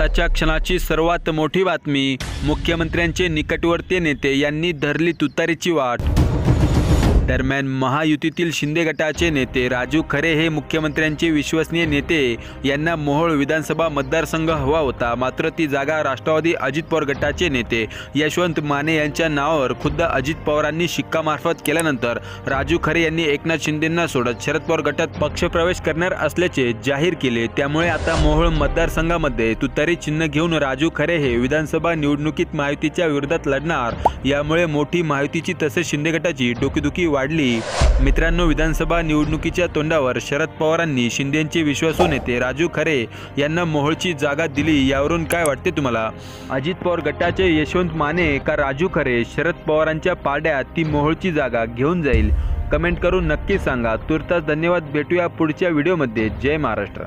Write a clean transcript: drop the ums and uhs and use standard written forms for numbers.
आताच्या क्षणाची सर्वात मोठी बातमी, मुख्यमंत्र्यांचे निकटवर्तीय नेते यांनी धरली तुतारीची वाट। दरम्यान महायुतीतील शिंदे गटाचे नेते राजू खरे हे मुख्यमंत्र्यांचे विश्वसनीय नेते यांना मोहोळ विधानसभा मतदारसंघ हवा होता, मात्र ती जागा राष्ट्रवादी अजित पवार गटाचे नेते यशवंत माने यांच्या नावावर खुद्द अजित पवारांनी शिक्कामार्फत केल्यानंतर राजू खरे यांनी एकनाथ शिंदेंना सोडत शरद पवार गटात पक्षप्रवेश करणार असल्याचे जाहीर केले। त्यामुळे आता मोहोळ मतदारसंघामध्ये तुतारी चिन्ह घेऊन राजू खरे हे विधानसभा निवडणुकीत महायुतीच्या विरोधात लढणार। यामुळे मोठी महायुतीची तसेच शिंदे गटाची डोकेदुखी वाढली। मित्रांनो, विधानसभा निवडणुकीच्या तोंडावर शरद पवारांनी शिंदेंचे विश्वासू नेते राजू खरे यांना मोहोळची जागा दिली, यावरून काय वाटते तुम्हाला? अजित पवार गटाचे यशवंत माने का राजू खरे शरद पवारांच्या पारड्यात ती मोहोळची जागा घेऊन जाईल? कमेंट करून नक्की सांगा। तुर्तास धन्यवाद, भेटूया पुढच्या व्हिडिओमध्ये। जय महाराष्ट्र।